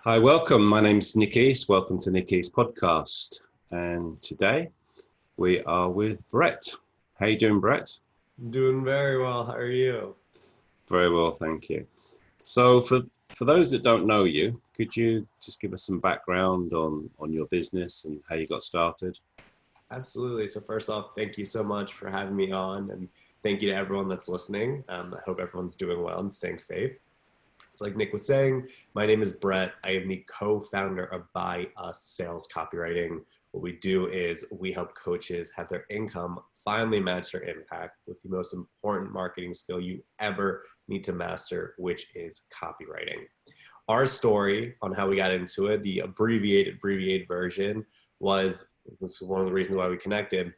Hi, welcome. My name's Nick East. Welcome to Nick East Podcast. And today we are with Brett. How you doing, Brett? I'm doing very well. How are you? Very well, thank you. So for those that don't know you, could you just give us some background on your business and how you got started? Absolutely. So first off, thank you so much for having me on, and thank you to everyone that's listening. I hope everyone's doing well and staying safe. So like Nick was saying, my name is Brett. I am the co-founder of BYus Sales Copywriting. What we do is we help coaches have their income finally match their impact with the most important marketing skill you ever need to master, which is copywriting. Our story on how we got into it, the abbreviated version, was this is one of the reasons why we connected.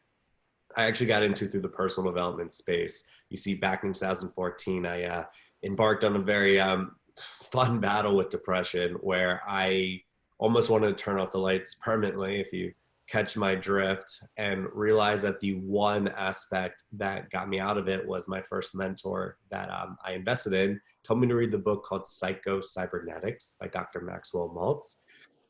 I actually got into through the personal development space. You see, back in 2014, I embarked on a very fun battle with depression where I almost wanted to turn off the lights permanently, if you catch my drift, and realize that the one aspect that got me out of it was my first mentor that I invested in told me to read the book called Psycho-Cybernetics by Dr. Maxwell Maltz.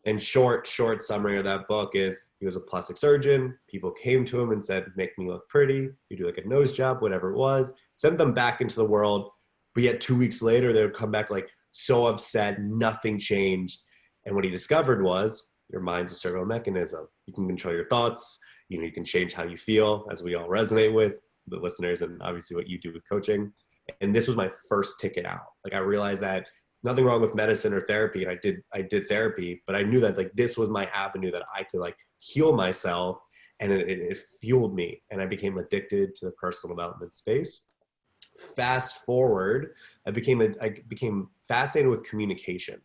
And short summary of that book is he was a plastic surgeon. People came to him and said, make me look pretty. You do like a nose job, whatever it was, sent them back into the world. But yet 2 weeks later, they would come back like so upset, nothing changed. And what he discovered was your mind's a servo mechanism. You can control your thoughts. You can change how you feel, as we all resonate with the listeners, and obviously what you do with coaching. And this was my first ticket out. Like, I realized that nothing wrong with medicine or therapy. And I did therapy, but I knew that like this was my avenue that I could like heal myself, and it fueled me. And I became addicted to the personal development space. Fast forward, I became fascinated with communication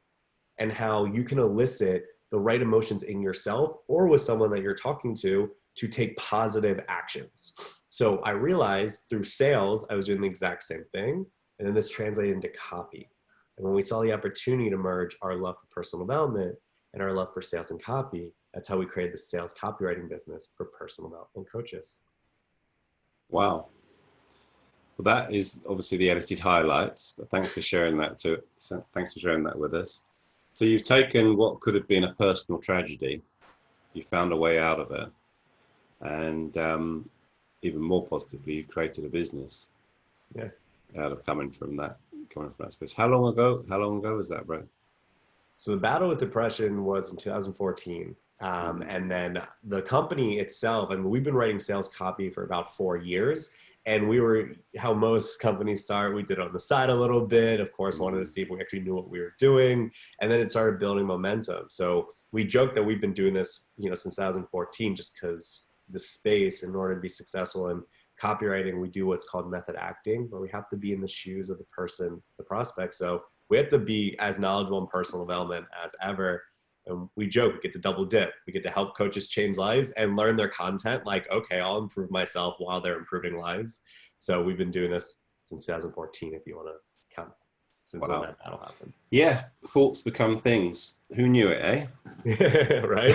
and how you can elicit the right emotions in yourself or with someone that you're talking to take positive actions. So I realized through sales, I was doing the exact same thing. And then this translated into copy. And when we saw the opportunity to merge our love for personal development and our love for sales and copy, that's how we created the sales copywriting business for personal development coaches. Wow. Well, that is obviously the edited highlights, but thanks for sharing that thanks for sharing that with us. So you've taken what could have been a personal tragedy, you found a way out of it, and even more positively, you created a business. Yeah. Out of coming from that space. How long ago was that, Brett? So the battle with depression was in 2014. And then the company itself, and we've been writing sales copy for about 4 years. And we were, how most companies start, we did it on the side a little bit, of course, wanted to see if we actually knew what we were doing. And then it started building momentum. So we joke that we've been doing this, since 2014, just because the space, in order to be successful in copywriting, we do what's called method acting, where we have to be in the shoes of the person, the prospect. So we have to be as knowledgeable in personal development as ever. And we joke, we get to double dip. We get to help coaches change lives and learn their content. Like, okay, I'll improve myself while they're improving lives. So we've been doing this since 2014, if you want to count, since when that battle happened. Yeah, thoughts become things. Who knew it, eh? Right?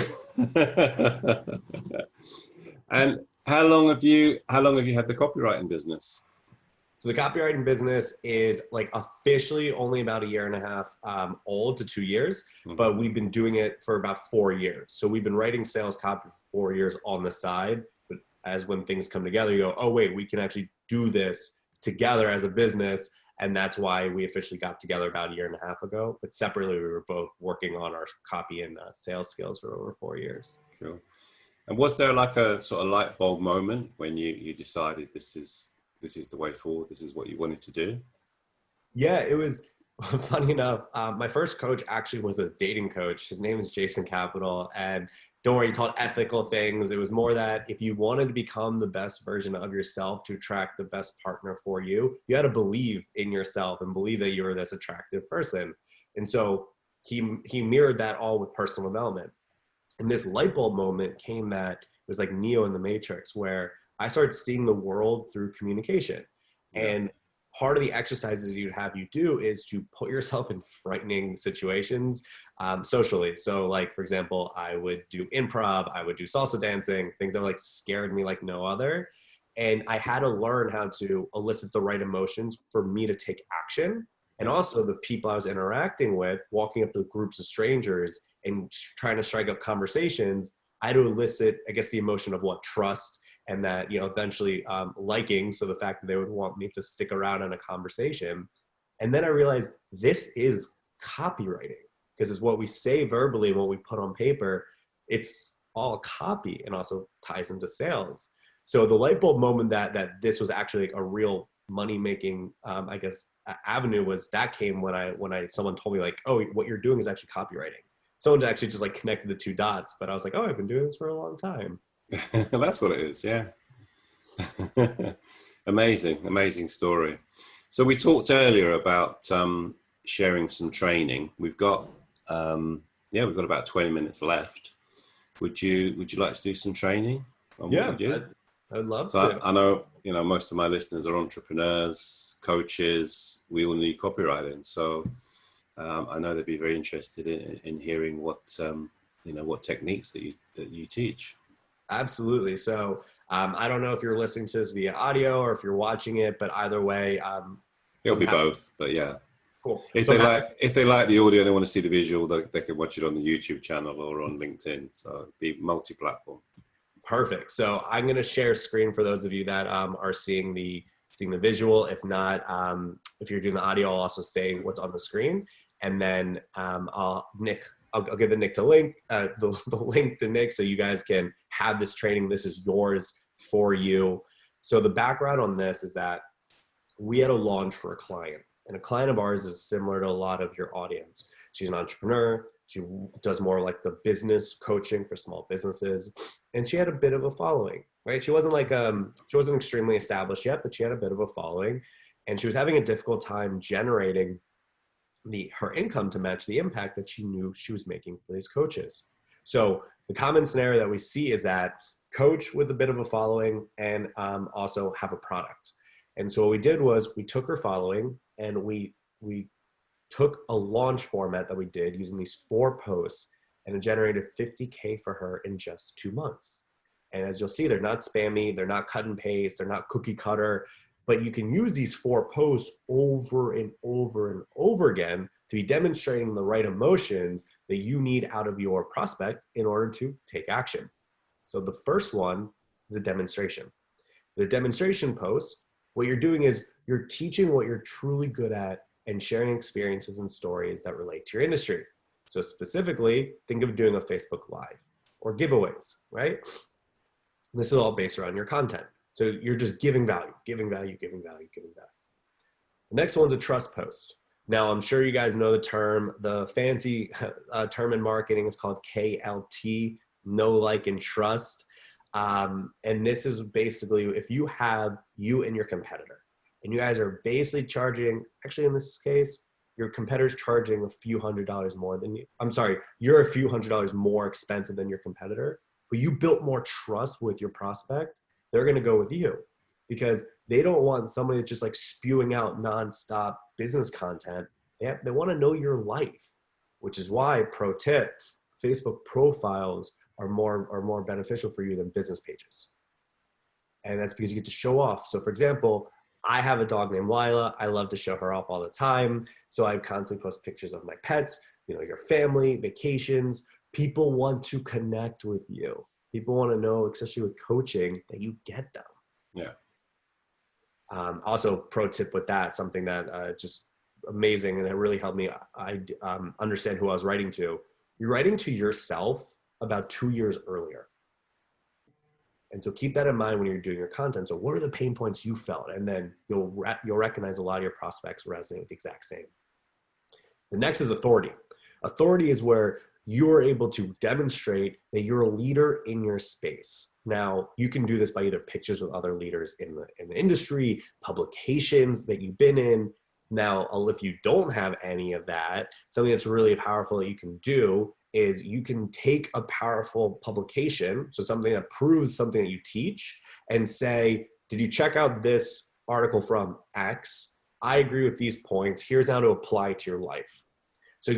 And how long have you had the copywriting business? So the copywriting business is like officially only about 1.5 years old to 2 years, but we've been doing it for about 4 years. So we've been writing sales copy for 4 years on the side, but as when things come together, you go, oh wait, we can actually do this together as a business. And that's why we officially got together about 1.5 years ago. But separately, we were both working on our copy and sales skills for over 4 years. Cool. And was there like a sort of light bulb moment when you decided this is the way forward, this is what you wanted to do? Yeah, it was funny enough. My first coach actually was a dating coach. His name is Jason Capital. And don't worry, he taught ethical things. It was more that if you wanted to become the best version of yourself to attract the best partner for you, you had to believe in yourself and believe that you were this attractive person. And so he mirrored that all with personal development. And this light bulb moment came that it was like Neo in the Matrix, where I started seeing the world through communication. And part of the exercises you do is to put yourself in frightening situations socially. So like, for example, I would do improv, I would do salsa dancing, things that like scared me like no other. And I had to learn how to elicit the right emotions for me to take action And also the people I was interacting with, walking up to groups of strangers and trying to strike up conversations, I had to elicit, I guess, the emotion of what trust and that, eventually liking. So the fact that they would want me to stick around in a conversation. And then I realized this is copywriting, because it's what we say verbally and what we put on paper. It's all copy and also ties into sales. So the light bulb moment that this was actually a real money making, I guess, avenue came when someone told me like, oh, what you're doing is actually copywriting. Someone actually just like connected the two dots, but I was like, oh, I've been doing this for a long time. That's what it is. Yeah. Amazing story. So we talked earlier about sharing some training. We've got about 20 minutes left. Would you like to do some training on what we do? I'd love to. I know most of my listeners are entrepreneurs, coaches. We all need copywriting, so I know they'd be very interested in hearing what what techniques that you teach. Absolutely. So I don't know if you're listening to this via audio or if you're watching it, but either way, it'll be both. But yeah, cool. If they like the audio, they want to see the visual, they can watch it on the YouTube channel or on LinkedIn. So it'd be multi-platform. Perfect. So I'm going to share screen for those of you that are seeing the visual. If not, if you're doing the audio, I'll also say what's on the screen, and then I'll give the link to Nick, so you guys can have this training. This is yours for you. So the background on this is that we had a launch for a client, and a client of ours is similar to a lot of your audience. She's an entrepreneur. She does more like the business coaching for small businesses, and she had a bit of a following, right? She wasn't extremely established yet, but she had a bit of a following, and she was having a difficult time generating her income to match the impact that she knew she was making for these coaches. So the common scenario that we see is that coach with a bit of a following and also have a product. And so what we did was we took her following and we took a launch format that we did using these 4 posts, and it generated $50K for her in just 2 months. And as you'll see, they're not spammy, they're not cut and paste, they're not cookie cutter, but you can use these 4 posts over and over and over again to be demonstrating the right emotions that you need out of your prospect in order to take action. So the first one is a demonstration. The demonstration post, what you're doing is you're teaching what you're truly good at and sharing experiences and stories that relate to your industry. So specifically, think of doing a Facebook Live or giveaways, right? This is all based around your content. So you're just giving value. The next one's a trust post. Now, I'm sure you guys know the term. The fancy term in marketing is called KLT, know, like, and trust. And this is basically if you have you and your competitor, and you guys are basically charging, actually in this case, your competitor's charging a few $100s more than you. I'm sorry, you're a few $100s more expensive than your competitor, but you built more trust with your prospect. They're going to go with you because they don't want somebody just like spewing out nonstop business content. They want to know your life, which is why, pro tip, Facebook profiles are more beneficial for you than business pages. And that's because you get to show off. So for example, I have a dog named Lila. I love to show her off all the time. So I constantly post pictures of my pets, your family, vacations. People want to connect with you. People want to know, especially with coaching, that you get them. Yeah. Also, pro tip with that, something that just amazing, and it really helped me understand who I was writing to. You're writing to yourself about 2 years earlier. And so keep that in mind when you're doing your content. So what are the pain points you felt? And then you'll recognize a lot of your prospects resonate with the exact same. The next is authority. Authority is where you're able to demonstrate that you're a leader in your space. Now, you can do this by either pictures with other leaders in the industry, publications that you've been in. Now, if you don't have any of that, something that's really powerful that you can do is you can take a powerful publication, so something that proves something that you teach, and say, did you check out this article from X? I agree with these points. Here's how to apply to your life. So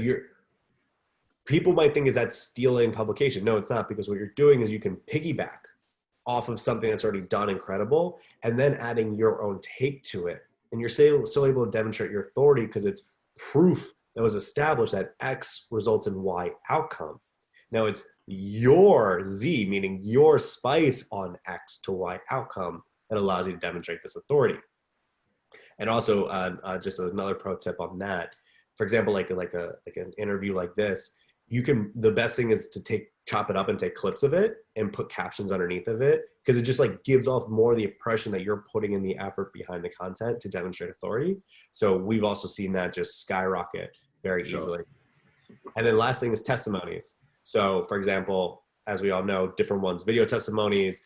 people might think, is that stealing publication? No, it's not, because what you're doing is you can piggyback off of something that's already done incredible and then adding your own take to it And you're still able to demonstrate your authority because it's proof that was established that X results in Y outcome. Now it's your Z, meaning your spice on X to Y outcome, that allows you to demonstrate this authority. And also, just another pro tip on that. For example, like an interview like this, the best thing is to chop it up and take clips of it and put captions underneath of it, because it just like gives off more the impression that you're putting in the effort behind the content to demonstrate authority. So we've also seen that just skyrocket very easily. And then last thing is testimonies. So for example, as we all know, different ones, video testimonies,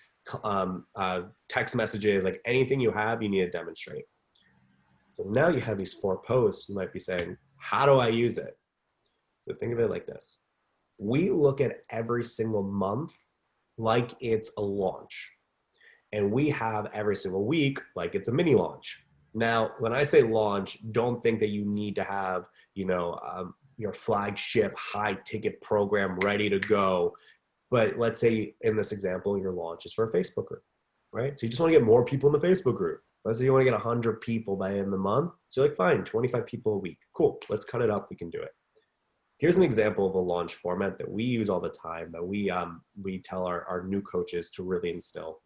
text messages, like anything you have, you need to demonstrate. So now you have these 4 posts, you might be saying, how do I use it? So think of it like this. We look at every single month like it's a launch. And we have every single week like it's a mini launch. Now, when I say launch, don't think that you need to have, your flagship high ticket program ready to go. But let's say in this example, your launch is for a Facebook group, right? So you just want to get more people in the Facebook group. Let's say you want to get 100 people by the end of the month. So you're like, fine, 25 people a week. Cool, let's cut it up, we can do it. Here's an example of a launch format that we use all the time, that we tell our new coaches to really instill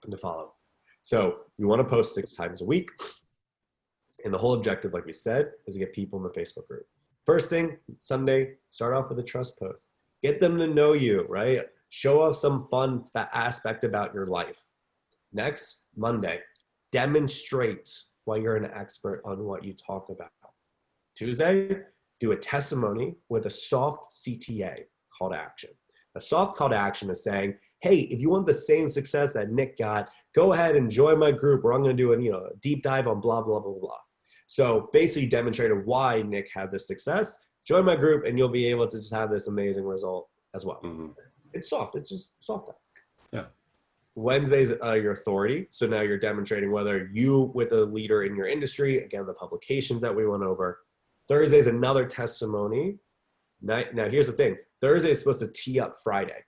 and to follow. So we want to post 6 times a week. And the whole objective, like we said, is to get people in the Facebook group. First thing, Sunday, start off with a trust post. Get them to know you, right? Show off some fun aspect about your life. Next, Monday, demonstrate why you're an expert on what you talk about. Tuesday, do a testimony with a soft CTA, call to action. A soft call to action is saying, hey, if you want the same success that Nick got, go ahead and join my group where I'm going to do a deep dive on blah, blah, blah, blah. So basically demonstrated why Nick had this success. Join my group and you'll be able to just have this amazing result as well. Mm-hmm. It's soft. It's just soft ask. Yeah. Wednesday's your authority. So now you're demonstrating whether you with a leader in your industry, again, the publications that we went over. Thursday's another testimony. Now here's the thing. Thursday is supposed to tee up Friday.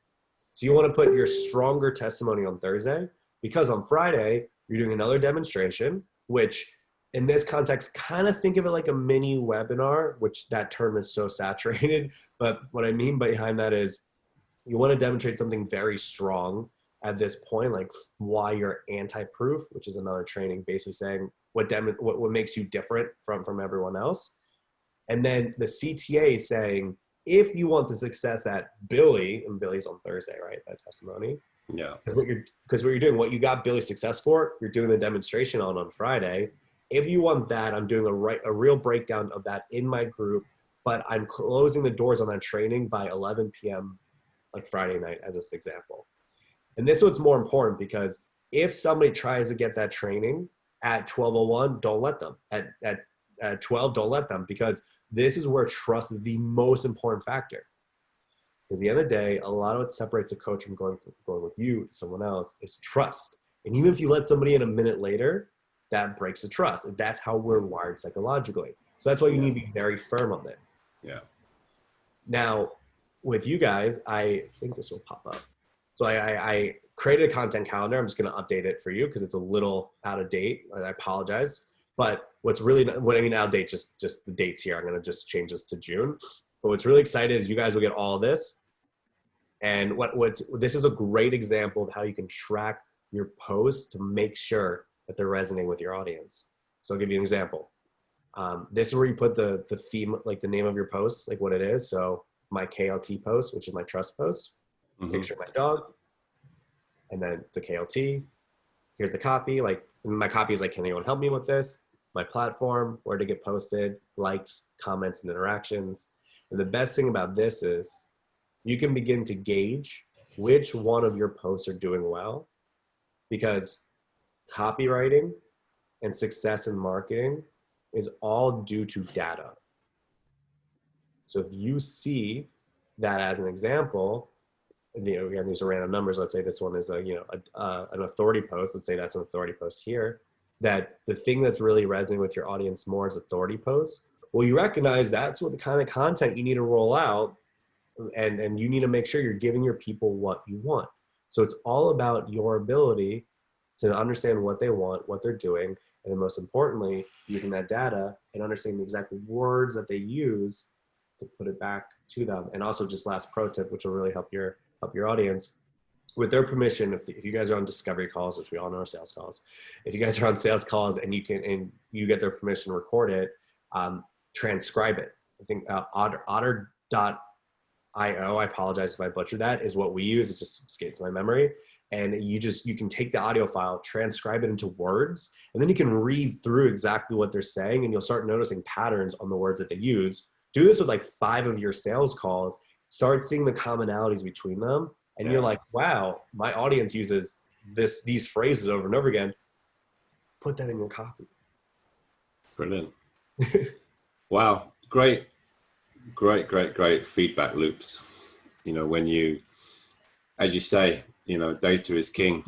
So you want to put your stronger testimony on Thursday, because on Friday, you're doing another demonstration, which in this context, kind of think of it like a mini webinar, which that term is so saturated. But what I mean behind that is you want to demonstrate something very strong at this point, like why you're anti-proof, which is another training, basically saying what makes you different from everyone else. And then the CTA is saying, if you want the success that Billy, and Billy's on Thursday, right? That testimony. Yeah. Because what you're doing, what you got Billy success for, you're doing the demonstration on Friday. If you want that, I'm doing a real breakdown of that in my group, but I'm closing the doors on that training by 11 p.m. like Friday night as this example. And this one's more important, because if somebody tries to get that training at 12:01, don't let them. At 12, don't let them, because this is where trust is the most important factor. Because at the end of the day, a lot of what separates a coach from going with you to someone else is trust. And even if you let somebody in a minute later, that breaks the trust. And that's how we're wired psychologically. So that's why you need to be very firm on it. Yeah. Now, with you guys, I think this will pop up. So I created a content calendar. I'm just going to update it for you because it's a little out of date. I apologize. But what's really, what I mean out of date, just the dates here. I'm going to just change this to June. But what's really exciting is you guys will get all of this. And this is a great example of how you can track your posts to make sure that they're resonating with your audience. So I'll give you an example. This is where you put the theme, like the name of your post, like what it is. So my KLT post, which is my trust post, picture of my dog, and then it's a KLT. Here's the copy. Like my copy is like, can anyone help me with this? My platform, where to get posted, likes, comments, and interactions. And the best thing about this is you can begin to gauge which one of your posts are doing well, because copywriting and success in marketing is all due to data. So if you see that as an example, again, these are random numbers. Let's say this one is an authority post. Let's say that's an authority post here. That the thing that's really resonating with your audience more is authority posts. Well, you recognize that's what the kind of content you need to roll out, and you need to make sure you're giving your people what you want. So it's all about your ability to understand what they want, what they're doing, And then most importantly, using that data and understanding the exact words that they use to put it back to them. And also just last pro tip, which will really help your audience. With their permission, if you guys are on discovery calls, which we all know are sales calls, if you guys are on sales calls and you get their permission to record it, transcribe it. I think otter.io, I apologize if I butchered that, is what we use. It just escapes my memory. And you can take the audio file, transcribe it into words, and then you can read through exactly what they're saying, and you'll start noticing patterns on the words that they use. Do this with like 5 of your sales calls, start seeing the commonalities between them. And you're like, wow, my audience uses these phrases over and over again. Put that in your copy. Brilliant. Wow. Great feedback loops. You know, when you, as you say, you know, data is king.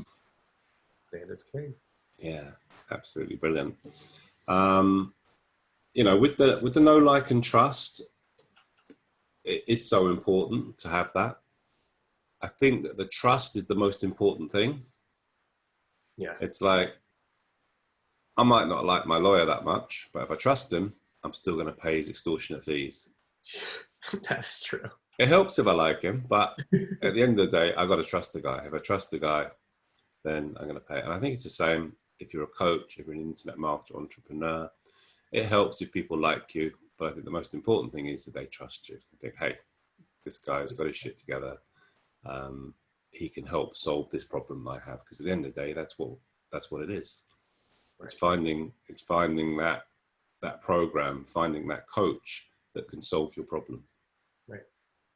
Data is king. Yeah, absolutely brilliant. You know, with the know, like, and trust, it is so important to have that. I think that the trust is the most important thing. Yeah. It's like, I might not like my lawyer that much, but if I trust him, I'm still going to pay his extortionate fees. That is true. It helps if I like him, but at the end of the day, I've got to trust the guy. If I trust the guy, then I'm going to pay it. And I think it's the same if you're a coach, if you're an internet marketer, entrepreneur. It helps if people like you, but I think the most important thing is that they trust you. They think, hey, this guy's got his shit together. He can help solve this problem I have, because at the end of the day, that's what it is. Right. It's finding that program, finding that coach that can solve your problem. Right.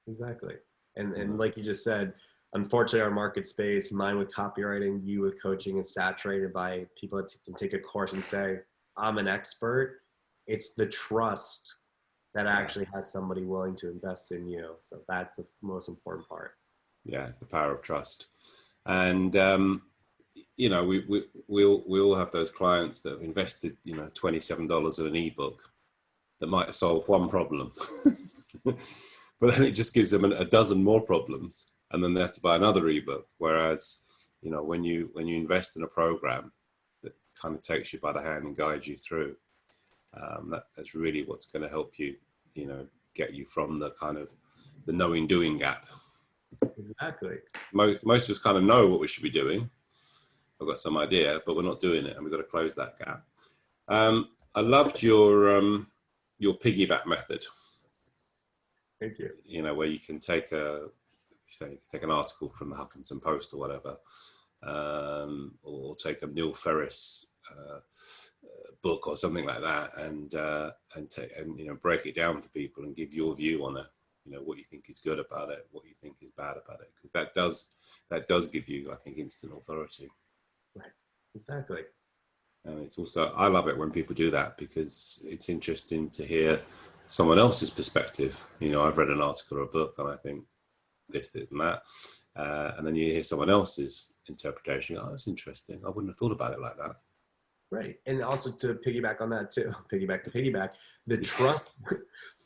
Exactly. And like you just said, unfortunately, our market space, mine with copywriting, you with coaching, is saturated by people that can take a course and say, I'm an expert. It's the trust that actually has somebody willing to invest in you. So that's the most important part. Yeah, it's the power of trust. And, you know, we all have those clients that have invested, you know, $27 in an ebook that might solve one problem. But then it just gives them a dozen more problems, and then they have to buy another ebook. Whereas, you know, when you invest in a program that kind of takes you by the hand and guides you through, that's really what's going to help you, you know, get you from the kind of the knowing doing gap. Exactly. Most of us kind of know what we should be doing. I've got some idea, but we're not doing it, and we've got to close that gap. I loved your piggyback method. Thank you. You know, where you can take an article from the Huffington Post or whatever, or take a Neil Ferris book or something like that, and you know, break it down for people and give your view on it. You know, what you think is good about it, what you think is bad about it, because that does give you, I think, instant authority. Right. Exactly. And it's also, I love it when people do that, because it's interesting to hear someone else's perspective. You know, I've read an article or a book and I think this and that, and then you hear someone else's interpretation. Oh, that's interesting. I wouldn't have thought about it like that. Right. And also to piggyback on that too, the trust,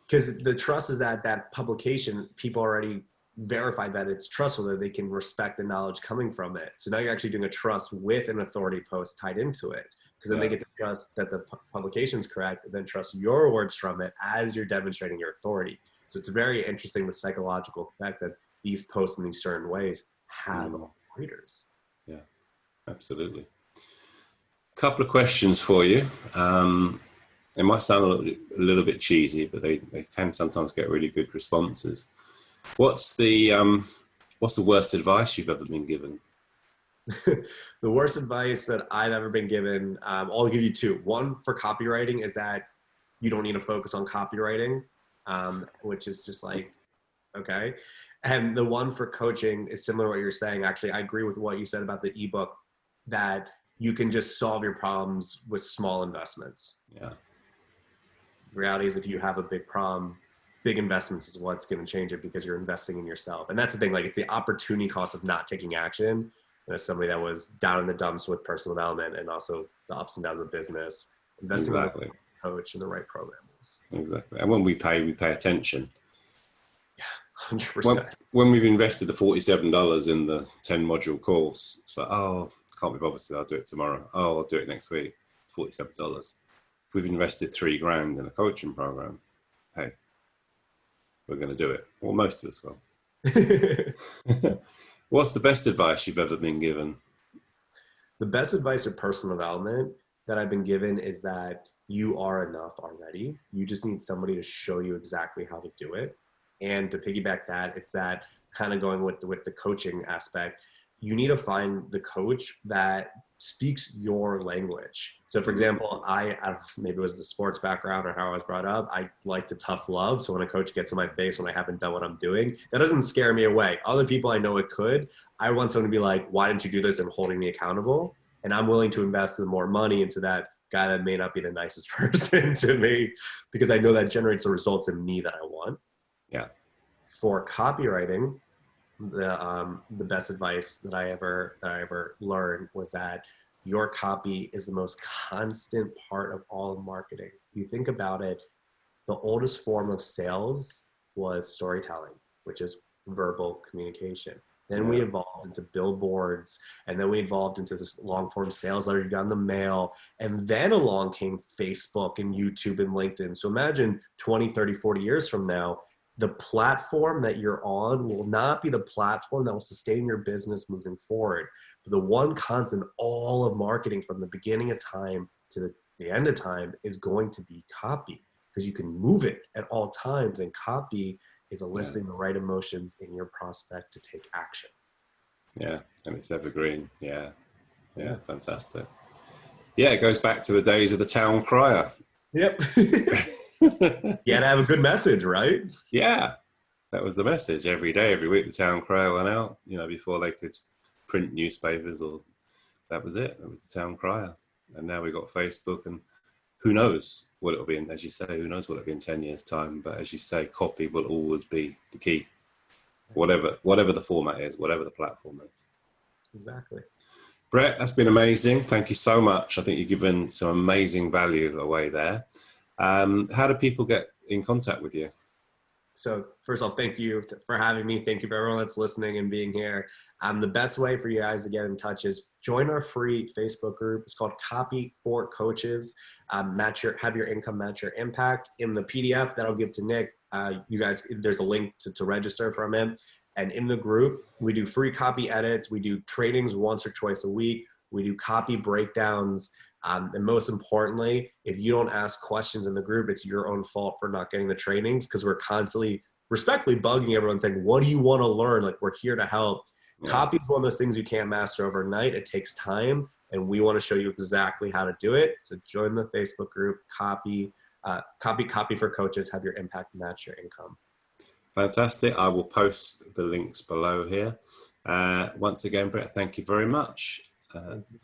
because the trust is that publication, people already verified that it's trustworthy, they can respect the knowledge coming from it. So now you're actually doing a trust with an authority post tied into it, because then they get to trust that the publication is correct, and then trust your words from it as you're demonstrating your authority. So it's very interesting, the psychological effect that these posts in these certain ways have on readers. Yeah, absolutely. Couple of questions for you. They might sound a little bit cheesy, but they can sometimes get really good responses. What's the worst advice you've ever been given? The worst advice that I've ever been given, I'll give you two. One for copywriting is that you don't need to focus on copywriting, which is just like, okay. And the one for coaching is similar to what you're saying. Actually, I agree with what you said about the ebook, that you can just solve your problems with small investments. Yeah. The reality is, if you have a big problem, big investments is what's going to change it, because you're investing in yourself. And that's the thing, like, it's the opportunity cost of not taking action. And as somebody that was down in the dumps with personal development and also the ups and downs of business, investing in a coach and the right program. Exactly. And when we pay attention. Yeah, 100%. When we've invested the $47 in the 10 module course, it's like, oh, can't be bothered today, I'll do it tomorrow. Oh, I'll do it next week. $47. If we've invested $3,000 in a coaching program, hey, we're going to do it. Or most of us will. What's the best advice you've ever been given? The best advice or personal development that I've been given is that you are enough already. You just need somebody to show you exactly how to do it. And to piggyback that, it's that kind of going with the coaching aspect. You need to find the coach that speaks your language. So for example, I don't know, maybe it was the sports background or how I was brought up. I like the tough love. So when a coach gets in my face when I haven't done what I'm doing, that doesn't scare me away. Other people I know it could. I want someone to be like, why didn't you do this, and holding me accountable. And I'm willing to invest more money into that guy that may not be the nicest person to me, because I know that generates the results in me that I want. Yeah. For copywriting, the best advice that I ever learned was that your copy is the most constant part of all of marketing. You think about it, the oldest form of sales was storytelling, which is verbal communication. Then we evolved into billboards, and then we evolved into this long form sales letter you got in the mail. And then along came Facebook and YouTube and LinkedIn. So imagine 20, 30, 40 years from now, the platform that you're on will not be the platform that will sustain your business moving forward. But the one constant, all of marketing from the beginning of time to the end of time, is going to be copy, because you can move it at all times. And copy is eliciting the right emotions in your prospect to take action. Yeah, and it's evergreen. Yeah, fantastic. Yeah, it goes back to the days of the town crier. Yep. You had to have a good message, right? Yeah, that was the message. Every day, every week, the town crier went out, before they could print newspapers, or that was it. It was the town crier. And now we've got Facebook, and who knows what it'll be in, as you say, who knows what it'll be in 10 years' time. But as you say, copy will always be the key, whatever the format is, whatever the platform is. Exactly. Brett, that's been amazing. Thank you so much. I think you've given some amazing value away there. How do people get in contact with you? So first of all, thank you for having me. Thank you for everyone that's listening and being here. The best way for you guys to get in touch is join our free Facebook group. It's called Copy for Coaches. Have your income match your impact. In the PDF that I'll give to Nick, you guys, there's a link to register from him. And in the group, we do free copy edits. We do trainings once or twice a week. We do copy breakdowns. And most importantly, if you don't ask questions in the group, it's your own fault for not getting the trainings, because we're constantly respectfully bugging everyone saying, what do you want to learn? Like, we're here to help. Yeah. Copy is one of those things you can't master overnight. It takes time, and we want to show you exactly how to do it. So join the Facebook group, Copy for Coaches, have your impact match your income. Fantastic. I will post the links below here. Once again, Brett, thank you very much.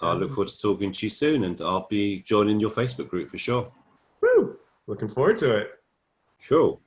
I look forward to talking to you soon, and I'll be joining your Facebook group for sure. Woo! Looking forward to it. Cool.